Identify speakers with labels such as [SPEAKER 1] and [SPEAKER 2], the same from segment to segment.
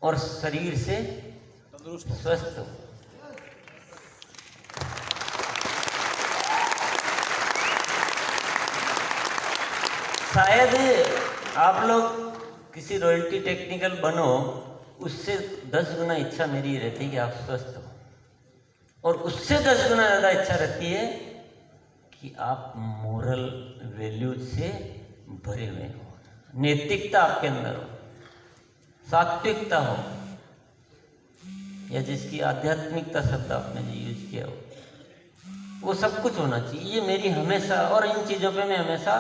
[SPEAKER 1] और शरीर से स्वस्थ हो। शायद आप लोग किसी रॉयल्टी टेक्निकल बनो, उससे 10 गुना इच्छा मेरी रहती है कि आप स्वस्थ हो, और उससे 10 गुना ज़्यादा इच्छा रहती है कि आप मोरल वैल्यूज से भरे हुए हो, नैतिकता आपके अंदर हो, सात्विकता हो, या जिसकी आध्यात्मिकता शब्द आपने जो यूज किया हो, वो सब कुछ होना चाहिए। ये मेरी हमेशा, और इन चीज़ों पे मैं हमेशा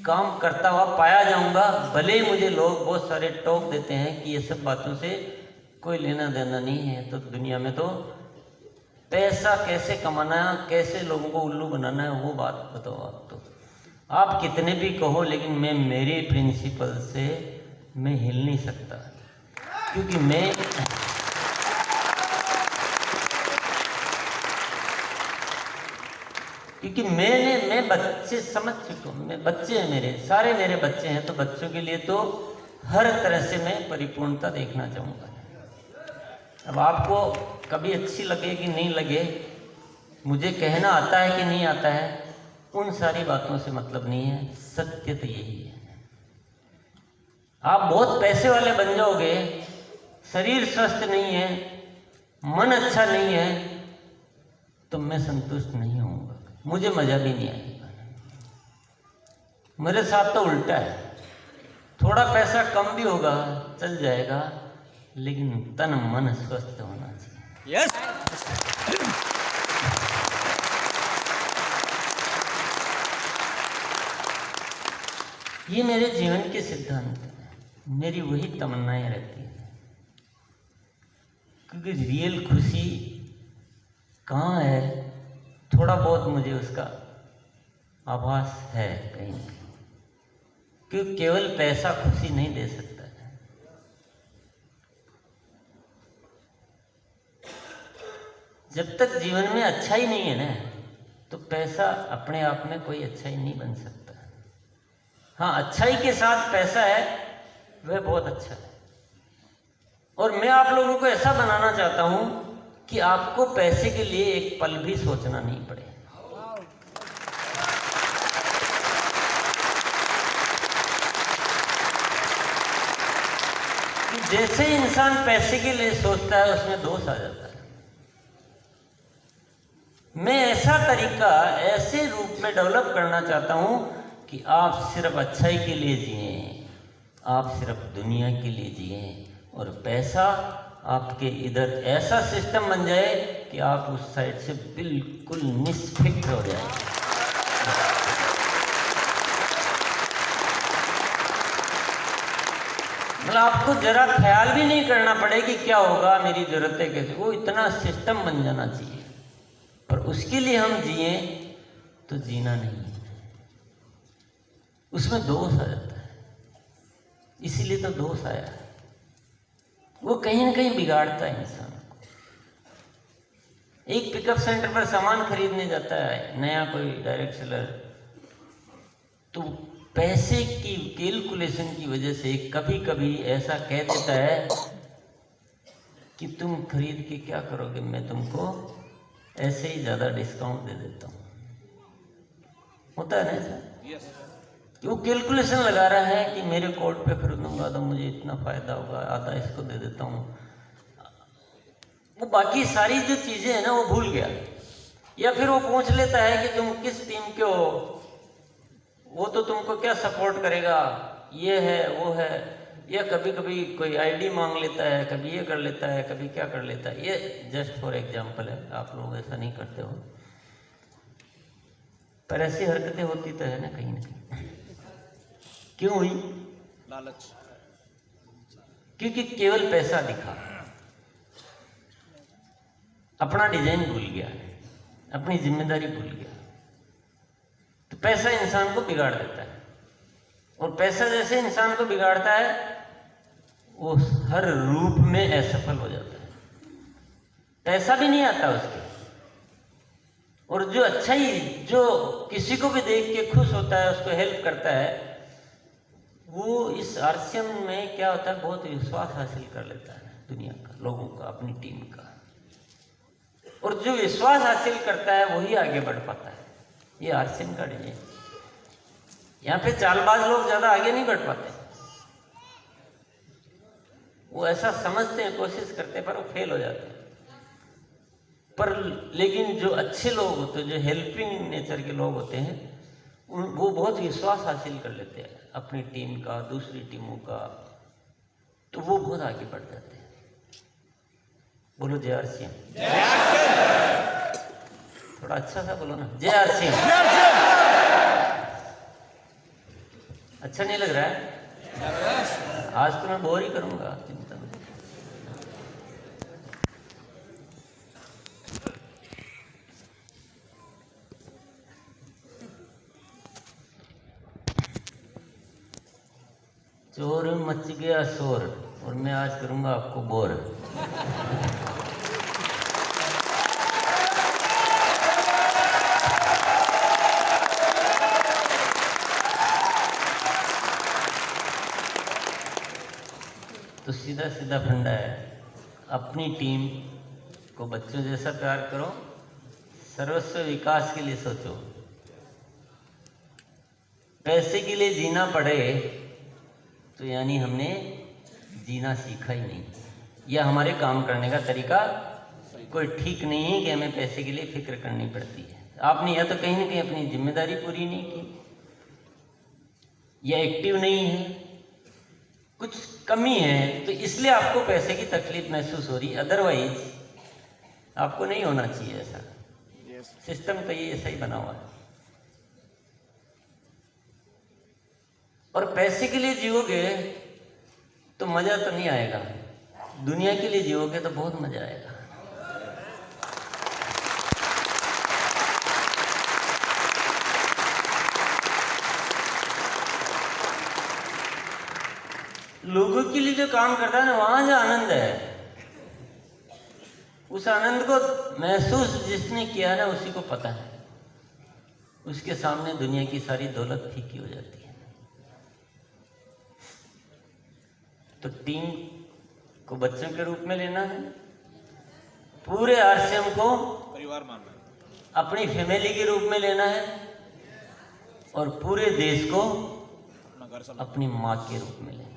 [SPEAKER 1] काम करता हुआ पाया जाऊंगा। भले ही मुझे लोग बहुत सारे टोक देते हैं कि ये सब बातों से कोई लेना देना नहीं है, तो दुनिया में तो पैसा कैसे कमाना है, कैसे लोगों को उल्लू बनाना है, वो बात बताओ आप। तो आप कितने भी कहो, लेकिन मैं मेरे प्रिंसिपल से मैं हिल नहीं सकता, क्योंकि मैं बच्चे समझ चुका हूँ। मैं बच्चे हैं, मेरे सारे मेरे बच्चे हैं, तो बच्चों के लिए तो हर तरह से मैं परिपूर्णता देखना चाहूँगा। अब आपको कभी अच्छी लगे कि नहीं लगे, मुझे कहना आता है कि नहीं आता है, उन सारी बातों से मतलब नहीं है। सत्य तो यही है, आप बहुत पैसे वाले बन जाओगे, शरीर स्वस्थ नहीं है, मन अच्छा नहीं है, तो मैं संतुष्ट नहीं होऊंगा, मुझे मजा भी नहीं आएगा। मेरे साथ तो उल्टा है, थोड़ा पैसा कम भी होगा चल जाएगा, लेकिन तन मन स्वस्थ होना चाहिए।
[SPEAKER 2] यस।
[SPEAKER 1] ये मेरे जीवन के सिद्धांत हैं, मेरी वही तमन्नाएं रहती हैं, क्योंकि रियल खुशी कहाँ है, थोड़ा बहुत मुझे उसका आभास है कहीं, क्योंकि केवल पैसा खुशी नहीं दे सकता है। जब तक जीवन में अच्छाई नहीं है ना, तो पैसा अपने आप में कोई अच्छाई नहीं बन सकता। हाँ, अच्छाई के साथ पैसा है, वह बहुत अच्छा है। और मैं आप लोगों को ऐसा बनाना चाहता हूं कि आपको पैसे के लिए एक पल भी सोचना नहीं पड़े। कि जैसे इंसान पैसे के लिए सोचता है, उसमें दोष आ जाता है। मैं ऐसा तरीका, ऐसे रूप में डेवलप करना चाहता हूं कि आप सिर्फ अच्छाई के लिए जिए, आप सिर्फ दुनिया के लिए जिए, और पैसा आपके इधर ऐसा सिस्टम बन जाए कि आप उस साइड से बिल्कुल निष्फिक्र हो जाए। मतलब आपको जरा ख्याल भी नहीं करना पड़े कि क्या होगा, मेरी जरूरतें कैसे, वो इतना सिस्टम बन जाना चाहिए। पर उसके लिए हम जिए तो जीना नहीं है, उसमें दोष आ जाता है। इसीलिए तो दोष आया है, वो कहीं ना कहीं बिगाड़ता है इंसान को। एक पिकअप सेंटर पर सामान खरीदने जाता है नया कोई डायरेक्ट सेलर, तो पैसे की कैलकुलेशन की वजह से कभी कभी ऐसा कह देता है कि तुम खरीद के क्या करोगे, मैं तुमको ऐसे ही ज़्यादा डिस्काउंट दे देता हूँ। होता है ना ऐसा? वो कैलकुलेशन लगा रहा है कि मेरे कोड पे खरीदूंगा तो मुझे इतना फायदा होगा, आधा इसको दे देता हूँ। वो बाकी सारी जो चीज़ें हैं ना, वो भूल गया। या फिर वो पूछ लेता है कि तुम किस टीम के हो, वो तो तुमको क्या सपोर्ट करेगा, ये है वो है। या कभी कभी कोई आईडी मांग लेता है, कभी ये कर लेता है, कभी क्या कर लेता है। ये जस्ट फॉर एग्जाम्पल है, आप लोग ऐसा नहीं करते हो, पर ऐसी हरकतें होती तो है ना कहीं ना कहीं। क्यों हुई?
[SPEAKER 2] लालच।
[SPEAKER 1] क्योंकि केवल पैसा दिखा, अपना डिजाइन भूल गया, अपनी जिम्मेदारी भूल गया। तो पैसा इंसान को बिगाड़ देता है, और पैसा जैसे इंसान को बिगाड़ता है, वो हर रूप में असफल हो जाता है, पैसा भी नहीं आता उसके। और जो अच्छाई, जो किसी को भी देख के खुश होता है, उसको हेल्प करता है, वो इस आरसीएम में क्या होता है, बहुत विश्वास हासिल कर लेता है दुनिया का, लोगों का, अपनी टीम का। और जो विश्वास हासिल करता है वही आगे बढ़ पाता है। ये आरसीएम का डिजाइन। यहाँ पे चालबाज लोग ज्यादा आगे नहीं बढ़ पाते। वो ऐसा समझते हैं, कोशिश करते हैं, पर वो फेल हो जाते हैं। पर लेकिन जो अच्छे लोग होते हैं, जो हेल्पिंग नेचर के लोग होते हैं, वो बहुत विश्वास हासिल कर लेते हैं अपनी टीम का, दूसरी टीमों का, तो वो बहुत आगे बढ़ जाते हैं। बोलो जय आरसीएम। थोड़ा अच्छा सा बोलो ना, जय आरसीएम। अच्छा नहीं लग रहा है? आज तो मैं बोर ही करूंगा, चिंता नहीं। चोर मच गया शोर, और मैं आज करूंगा आपको बोर। तो सीधा सीधा फंडा है, अपनी टीम को बच्चों जैसा प्यार करो, सर्वस्व विकास के लिए सोचो। पैसे के लिए जीना पड़े तो यानी हमने जीना सीखा ही नहीं, या हमारे काम करने का तरीका कोई ठीक नहीं है कि हमें पैसे के लिए फिक्र करनी पड़ती है। आपने या तो कहीं ना कहीं अपनी जिम्मेदारी पूरी नहीं की, या एक्टिव नहीं है, कुछ कमी है, तो इसलिए आपको पैसे की तकलीफ महसूस हो रही। अदरवाइज आपको नहीं होना चाहिए ऐसा। सिस्टम तो ये ऐसा ही बना हुआ है। और पैसे के लिए जियोगे तो मजा तो नहीं आएगा, दुनिया के लिए जियोगे तो बहुत मजा आएगा। लोगों के लिए जो काम करता है ना, वहां जो आनंद है, उस आनंद को महसूस जिसने किया ना उसी को पता है। उसके सामने दुनिया की सारी दौलत फीकी हो जाती है। तो टीम को बच्चों के रूप में लेना है, पूरे आरसीएम को
[SPEAKER 2] परिवार मानना है,
[SPEAKER 1] अपनी फैमिली के रूप में लेना है, और पूरे देश को
[SPEAKER 2] अपना घर समझ।
[SPEAKER 1] अपनी माँ के रूप में लेना है।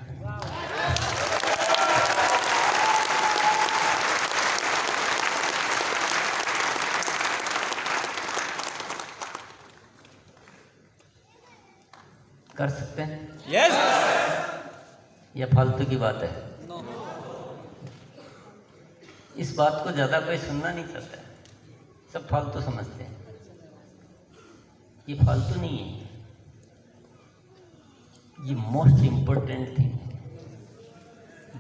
[SPEAKER 1] कर सकते हैं?
[SPEAKER 2] यस।
[SPEAKER 1] यह फालतू की बात है? इस बात को ज्यादा कोई सुनना नहीं चाहता है, सब फालतू समझते हैं। ये फालतू नहीं है, ये मोस्ट इंपॉर्टेंट थिंग है,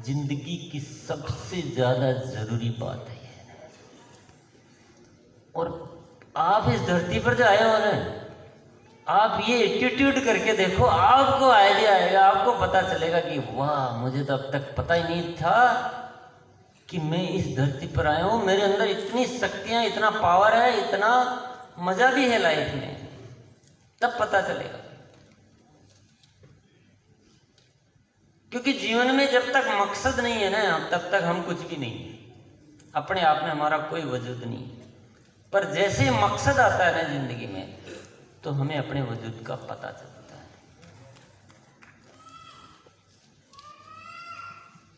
[SPEAKER 1] जिंदगी की सबसे ज्यादा जरूरी बात है ये। और आप इस धरती पर जो आए हो ना, आप ये एटीट्यूड करके देखो, आपको आइडिया आएगा, आपको पता चलेगा कि वाह, मुझे तो अब तक पता ही नहीं था कि मैं इस धरती पर आया हूं, मेरे अंदर इतनी शक्तियां, इतना पावर है, इतना मजा भी है लाइफ में। तब पता चलेगा। क्योंकि जीवन में जब तक मकसद नहीं है ना, तब तक हम कुछ भी नहीं है। अपने आप में हमारा कोई वजूद नहीं है। पर जैसे मकसद आता है ना जिंदगी में, तो हमें अपने वजूद का पता चलता है।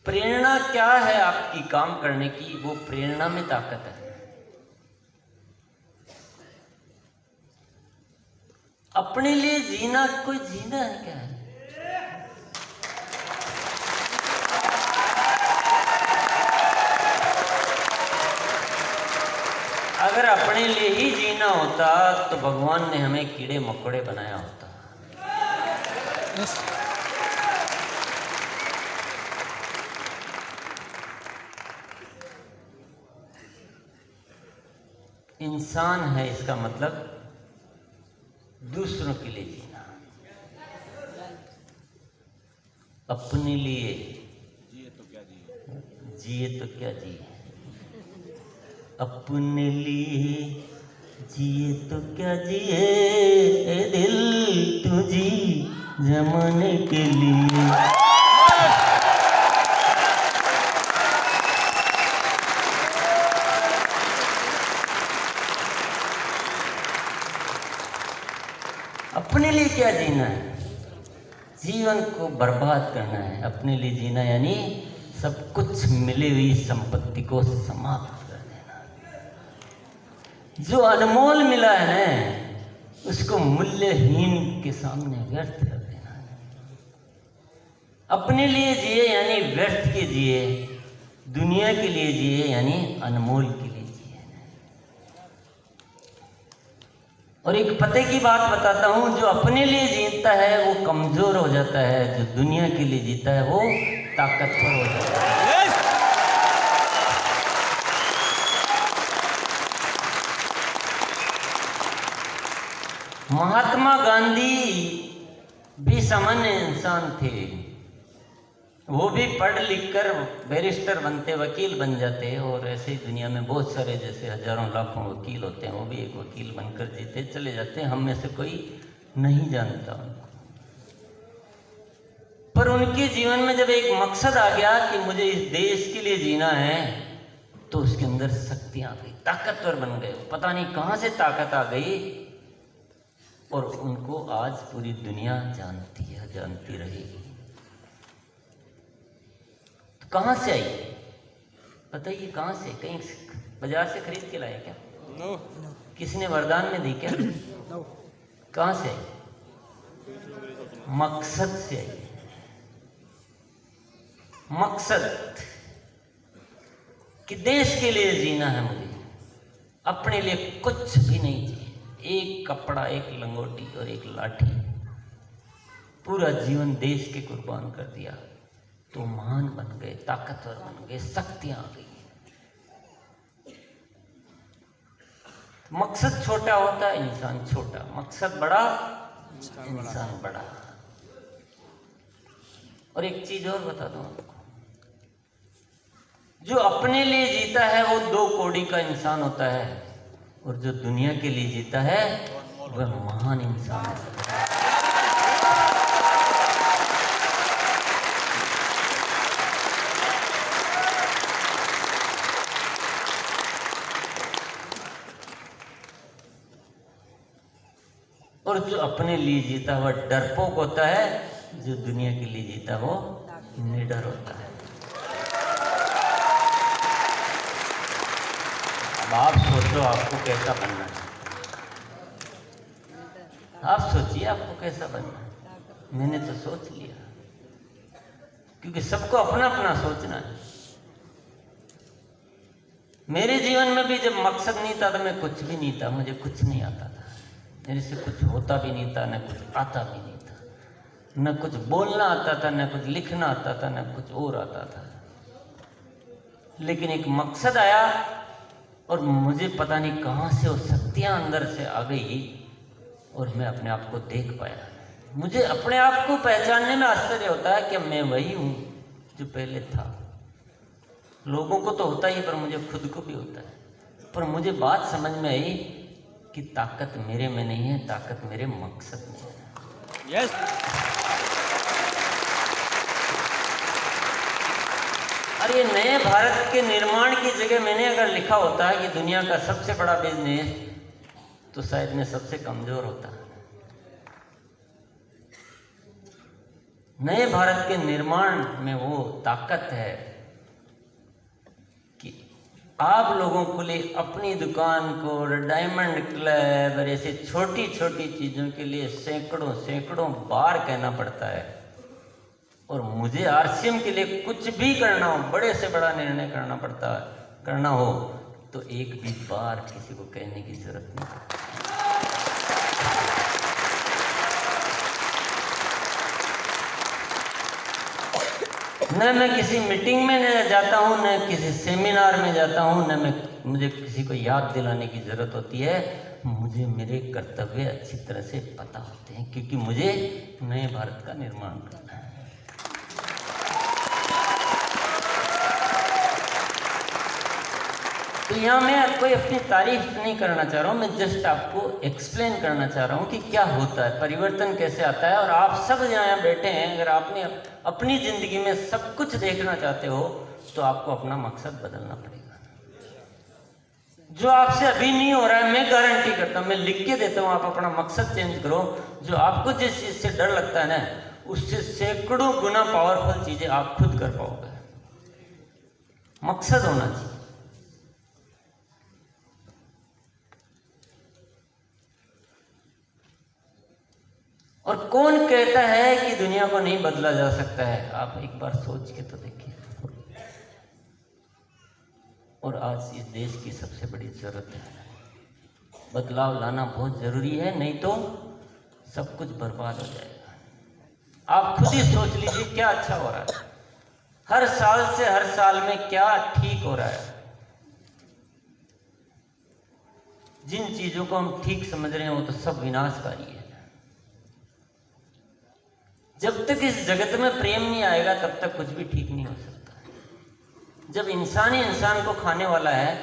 [SPEAKER 1] प्रेरणा क्या है आपकी काम करने की? वो प्रेरणा में ताकत है। अपने लिए जीना, कोई जीना है क्या है? अगर अपने लिए ही जीना होता तो भगवान ने हमें कीड़े मकोड़े बनाया होता। इंसान है, इसका मतलब दूसरों के लिए जीना, अपने लिए
[SPEAKER 2] जिए तो क्या जिए,
[SPEAKER 1] जिए तो क्या जिए, अपने लिए जिए तो क्या जिए, ए दिल तू जी जमाने के लिए। अपने लिए क्या जीना है? जीवन को बर्बाद करना है। अपने लिए जीना यानी सब कुछ मिली हुई संपत्ति को समाप्त कर देना। जो अनमोल मिला है ना, उसको मूल्यहीन के सामने व्यर्थ कर देना। अपने लिए जिए यानी व्यर्थ के जिए, दुनिया के लिए जिए यानी अनमोल के लिए जिए। और एक पते की बात बताता हूं, जो अपने लिए जीता है वो कमजोर हो जाता है, जो दुनिया के लिए जीता है वो ताकतवर हो जाता है। महात्मा गांधी भी सामान्य इंसान थे। वो भी पढ़ लिख कर बैरिस्टर बनते, वकील बन जाते, और ऐसे ही दुनिया में बहुत सारे जैसे हजारों लाखों वकील होते हैं, वो भी एक वकील बनकर जीते चले जाते हैं। हम में से कोई नहीं जानता उनको। पर उनके जीवन में जब एक मकसद आ गया कि मुझे इस देश के लिए जीना है, तो उसके अंदर शक्तियां आ गई, ताकतवर बन गए। पता नहीं कहां से ताकत आ गई, और उनको आज पूरी दुनिया जानती है, जानती रहेगी। तो कहां से आई बताइए? कहां से? कहीं बाजार से खरीद के लाए क्या?
[SPEAKER 2] नो।
[SPEAKER 1] किसी ने वरदान में दी क्या? कहां से आई? मकसद से आई। मकसद कि देश के लिए जीना है मुझे, अपने लिए कुछ भी नहीं चाहिए। एक कपड़ा, एक लंगोटी और एक लाठी, पूरा जीवन देश के कुर्बान कर दिया, तो महान बन गए, ताकतवर बन गए, शक्तियां आ गई। मकसद छोटा होता है, इंसान छोटा। मकसद बड़ा, इंसान बड़ा। और एक चीज और बता दूं आपको, जो अपने लिए जीता है वो 2 कौड़ी का इंसान होता है, और जो दुनिया के लिए जीता है वह महान इंसान है। और जो अपने लिए जीता वह डरपोक होता है, जो दुनिया के लिए जीता वो निडर होता है। अब आप सोचो आपको कैसा बनना है। आप सोचिए आपको कैसा बनना है। मैंने तो सोच लिया, क्योंकि सबको अपना अपना सोचना है। मेरे जीवन में भी जब मकसद नहीं था तो मैं कुछ भी नहीं था, मुझे कुछ नहीं आता था, मेरे से कुछ होता भी नहीं था, न कुछ आता भी नहीं था, न कुछ बोलना आता था, न कुछ लिखना आता था, न कुछ और आता था। लेकिन एक मकसद आया, और मुझे पता नहीं कहाँ से वो शक्तियाँ अंदर से आ गई, और मैं अपने आप को देख पाया। मुझे अपने आप को पहचानने में आश्चर्य होता है कि मैं वही हूँ जो पहले था। लोगों को तो होता ही, पर मुझे खुद को भी होता है। पर मुझे बात समझ में आई कि ताकत मेरे में नहीं है, ताकत मेरे मकसद में है।
[SPEAKER 2] यस।
[SPEAKER 1] और ये नए भारत के निर्माण की जगह मैंने अगर लिखा होता है कि दुनिया का सबसे बड़ा बिजनेस, तो शायद मैं सबसे कमजोर होता। नए भारत के निर्माण में वो ताकत है कि आप लोगों को लिए अपनी दुकान को, डायमंड क्लब और ऐसे छोटी छोटी चीज़ों के लिए सैकड़ों सैकड़ों बार कहना पड़ता है। और मुझे आरसीएम के लिए कुछ भी करना हो, बड़े से बड़ा निर्णय करना हो, तो एक भी बार किसी को कहने की जरूरत नहीं पड़ती। न मैं किसी मीटिंग में न जाता हूँ, न किसी सेमिनार में जाता हूँ, न मुझे किसी को याद दिलाने की जरूरत होती है। मुझे मेरे कर्तव्य अच्छी तरह से पता होते हैं, क्योंकि मुझे नए भारत का निर्माण करना है। तो यहाँ मैं कोई अपनी तारीफ नहीं करना चाह रहा हूँ, मैं जस्ट आपको एक्सप्लेन करना चाह रहा हूँ कि क्या होता है, परिवर्तन कैसे आता है। और आप सब यहाँ बैठे हैं, अगर आपने अपनी ज़िंदगी में सब कुछ देखना चाहते हो तो आपको अपना मकसद बदलना पड़ेगा। जो आपसे अभी नहीं हो रहा है, मैं गारंटी करता हूँ, मैं लिख के देता हूँ, आप अपना मकसद चेंज करो। जो आपको जिस चीज़ से डर लगता है ना, उससे सैकड़ों गुना पावरफुल चीज़ें आप खुद कर पाओगे। मकसद होना चाहिए। और कौन कहता है कि दुनिया को नहीं बदला जा सकता है? आप एक बार सोच के तो देखिए। और आज इस देश की सबसे बड़ी जरूरत है, बदलाव लाना बहुत जरूरी है, नहीं तो सब कुछ बर्बाद हो जाएगा। आप खुद ही सोच लीजिए क्या अच्छा हो रहा है, हर साल से हर साल में क्या ठीक हो रहा है। जिन चीजों को हम ठीक समझ रहे हैं वो तो सब विनाशकारी है। जब तक इस जगत में प्रेम नहीं आएगा तब तक कुछ भी ठीक नहीं हो सकता। जब इंसान ही इंसान को खाने वाला है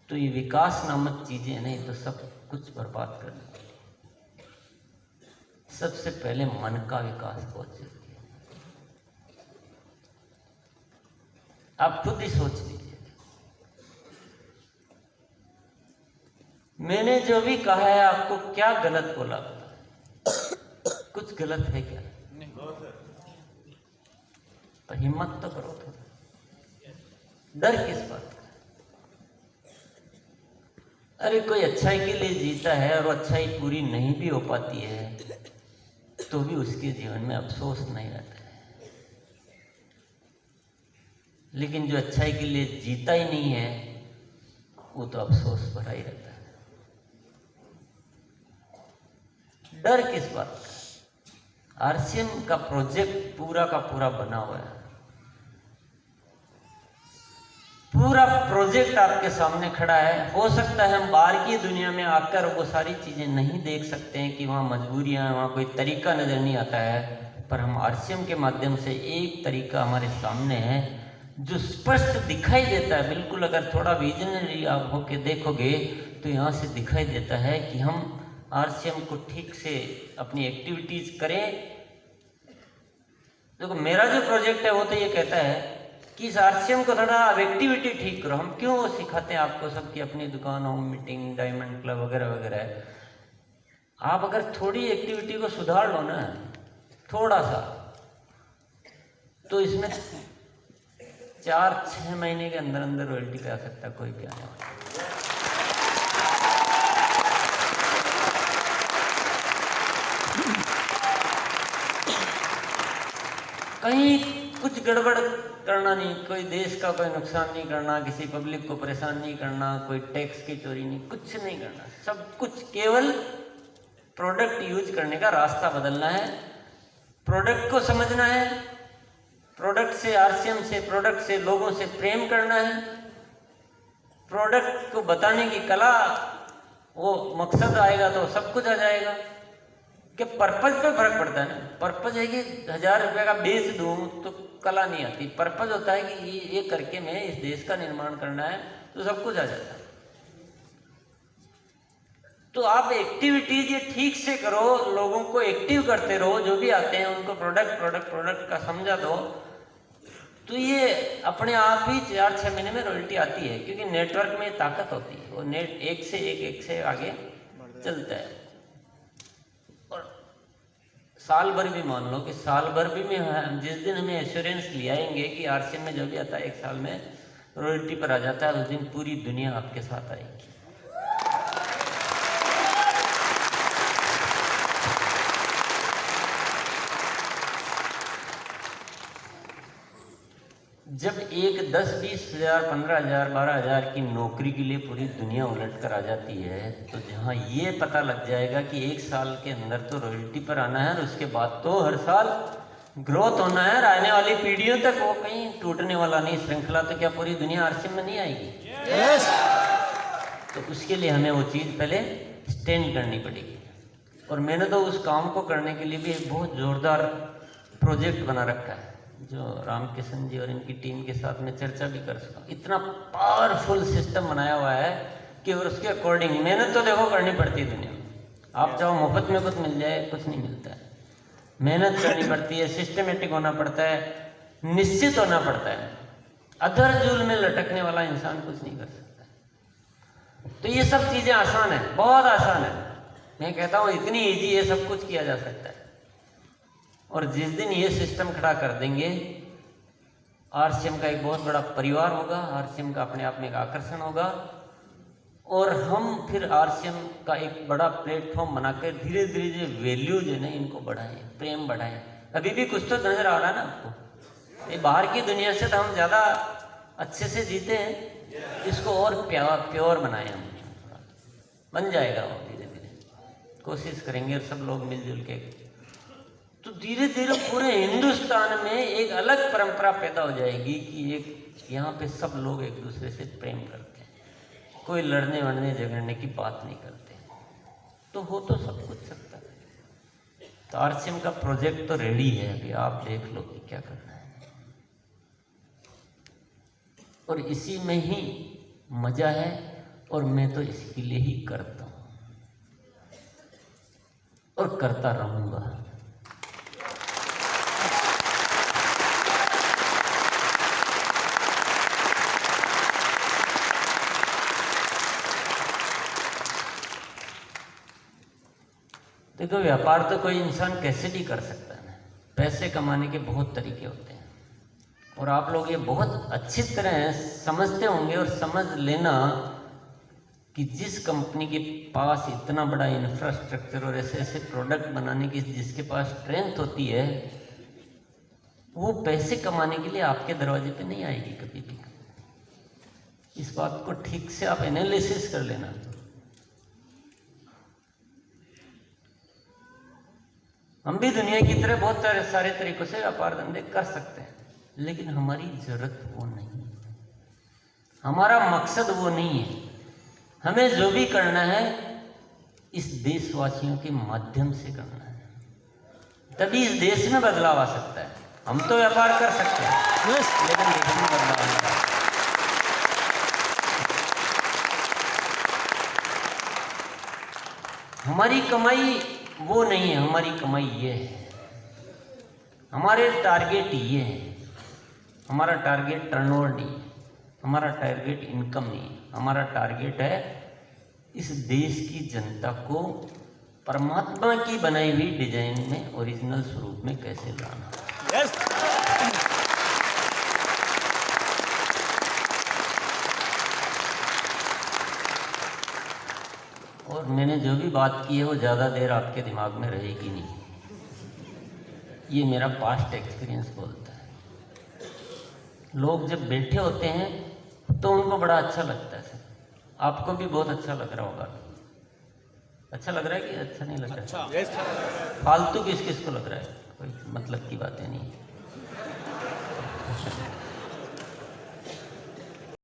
[SPEAKER 1] तो ये विकास नामक चीजें नहीं तो सब कुछ बर्बाद कर देती। सबसे पहले मन का विकास बहुत जरूरी है। आप खुद ही सोच लीजिए, मैंने जो भी कहा है आपको क्या गलत बोला? कुछ गलत है क्या? पर हिम्मत तो करो थोड़ा। डर किस बात का? अरे कोई अच्छाई के लिए जीता है और अच्छाई पूरी नहीं भी हो पाती है तो भी उसके जीवन में अफसोस नहीं रहता है। लेकिन जो अच्छाई के लिए जीता ही नहीं है वो तो अफसोस भरा ही रहता है। डर किस बात का? आरसीएम का प्रोजेक्ट पूरा का पूरा बना हुआ है। पूरा प्रोजेक्ट आपके सामने खड़ा है। हो सकता है हम बाहर की दुनिया में आकर वो सारी चीज़ें नहीं देख सकते हैं कि वहाँ मजबूरियाँ हैं, वहाँ कोई तरीका नज़र नहीं आता है, पर हम आरसीएम के माध्यम से एक तरीका हमारे सामने है जो स्पष्ट दिखाई देता है। बिल्कुल अगर थोड़ा विजनरी आप होके देखोगे तो यहाँ से दिखाई देता है कि हम आरसीएम को ठीक से अपनी एक्टिविटीज़ करें। देखो मेरा जो प्रोजेक्ट है वो तो ये कहता है कि इस आरसीएम को थोड़ा एक्टिविटी ठीक करो। हम क्यों वो सिखाते हैं आपको सबकी अपनी दुकान, होम मीटिंग, डायमंड क्लब वगैरह वगैरह। आप अगर थोड़ी एक्टिविटी को सुधार लो ना, थोड़ा सा, तो इसमें 4-6 महीने के अंदर अंदर रॉयल्टी पे आ सकता है, कोई भी आने वाला। कहीं कुछ गड़बड़ करना नहीं, कोई देश का कोई नुकसान नहीं करना, किसी पब्लिक को परेशान नहीं करना, कोई टैक्स की चोरी नहीं, कुछ नहीं करना। सब कुछ केवल प्रोडक्ट यूज करने का रास्ता बदलना है, प्रोडक्ट को समझना है, प्रोडक्ट से, आरसीएम से, प्रोडक्ट से, लोगों से प्रेम करना है, प्रोडक्ट को बताने की कला, वो मकसद आएगा तो सब कुछ आ जाएगा। कि पर्पज पे फर्क पड़ता है ना। पर्पज है कि 1000 रुपये का बेच दूं तो कला नहीं आती। पर्पज होता है कि ये करके मैं इस देश का निर्माण करना है तो सब कुछ आ जाता है। तो आप एक्टिविटीज ये ठीक से करो, लोगों को एक्टिव करते रहो, जो भी आते हैं उनको प्रोडक्ट का समझा दो, तो ये अपने आप ही 4-6 महीने में रॉयल्टी आती है। क्योंकि नेटवर्क में ताकत होती है, वो नेट एक से आगे चलता है। और साल भर भी मान लो कि साल भर भी में जिस दिन हमें एश्योरेंस ले आएंगे कि आरसीएम में जो भी आता है 1 साल में रॉयल्टी पर आ जाता है, उस दिन पूरी दुनिया आपके साथ आएगी। जब एक 10-20 हज़ार, 15 हज़ार, 12 हज़ार की नौकरी के लिए पूरी दुनिया उलट कर आ जाती है, तो जहाँ ये पता लग जाएगा कि 1 साल के अंदर तो रॉयल्टी पर आना है और उसके बाद तो हर साल ग्रोथ होना है और आने वाली पीढ़ियों तक वो कहीं टूटने वाला नहीं श्रृंखला, तो क्या पूरी दुनिया आरसीएम में नहीं आएगी? yes! तो उसके लिए हमें वो चीज़ पहले स्टैंड करनी पड़ेगी। और मैंने तो उस काम को करने के लिए भी एक बहुत ज़ोरदार प्रोजेक्ट बना रखा है। जो रामकिशन जी और इनकी टीम के साथ में चर्चा भी कर सकता हूँ। इतना पावरफुल सिस्टम बनाया हुआ है कि और उसके अकॉर्डिंग मेहनत तो देखो करनी पड़ती है दुनिया में। आप चाहो मुफ्त में कुछ मिल जाए, कुछ नहीं मिलता है। मेहनत करनी पड़ती है, सिस्टमेटिक होना पड़ता है, निश्चित होना पड़ता है। अधर-जुल में लटकने वाला इंसान कुछ नहीं कर सकता। तो ये सब चीज़ें आसान है, बहुत आसान है। मैं कहता हूँ इतनी ईजी है, सब कुछ किया जा सकता है। और जिस दिन ये सिस्टम खड़ा कर देंगे, आरसीएम का एक बहुत बड़ा परिवार होगा, आरसीएम का अपने आप में एक आकर्षण होगा, और हम फिर आरसीएम का एक बड़ा प्लेटफॉर्म बनाकर धीरे धीरे जो वैल्यूज है ना, इनको बढ़ाएं, प्रेम बढ़ाएं। अभी भी कुछ तो नजर आ रहा है ना आपको। ये बाहर की दुनिया से तो हम ज़्यादा अच्छे से जीते हैं, इसको और प्योर बनाएं हम। बन जाएगा वो धीरे धीरे, कोशिश करेंगे और सब लोग मिलजुल के, तो धीरे धीरे पूरे हिंदुस्तान में एक अलग परंपरा पैदा हो जाएगी कि एक यहाँ पे सब लोग एक दूसरे से प्रेम करते हैं, कोई लड़ने वड़ने झगड़ने की बात नहीं करते। तो हो तो सब कुछ सकता है। तो आरसीएम का प्रोजेक्ट तो रेडी है, अभी आप देख लो कि क्या करना है। और इसी में ही मजा है, और मैं तो इसके लिए ही करता हूँ और करता रहूंगा। देखो, व्यापार तो कोई इंसान कैसे भी कर सकता है। पैसे कमाने के बहुत तरीके होते हैं, और आप लोग ये बहुत अच्छी तरह समझते होंगे। और समझ लेना कि जिस कंपनी के पास इतना बड़ा इंफ्रास्ट्रक्चर और ऐसे ऐसे प्रोडक्ट बनाने की जिसके पास स्ट्रेंथ होती है, वो पैसे कमाने के लिए आपके दरवाजे पे नहीं आएगी कभी भी। इस बात को ठीक से आप एनालिसिस कर लेना। हम भी दुनिया की तरह बहुत सारे तरीकों से व्यापार धंधे कर सकते हैं, लेकिन हमारी जरूरत वो नहीं है, हमारा मकसद वो नहीं है। हमें जो भी करना है इस देशवासियों के माध्यम से करना है, तभी इस देश में बदलाव आ सकता है। हम तो व्यापार कर सकते हैं, लेकिन देश में बदलाव नहीं आ सकता। हमारी कमाई वो नहीं है, हमारी कमाई ये है, हमारे टारगेट ये है। हमारा टारगेट टर्नओवर नहीं है, हमारा टारगेट इनकम नहीं है, हमारा टारगेट है इस देश की जनता को परमात्मा की बनाई हुई डिजाइन में ओरिजिनल स्वरूप में कैसे लाना। और मैंने जो भी बात की है वो ज़्यादा देर आपके दिमाग में रहेगी नहीं, ये मेरा पास्ट एक्सपीरियंस बोलता है। लोग जब बैठे होते हैं तो उनको बड़ा अच्छा लगता है। आपको भी बहुत अच्छा लग रहा होगा। अच्छा लग रहा है कि अच्छा नहीं लग रहा है? फालतू किस किस को लग रहा है? कोई मतलब की बातें नहीं।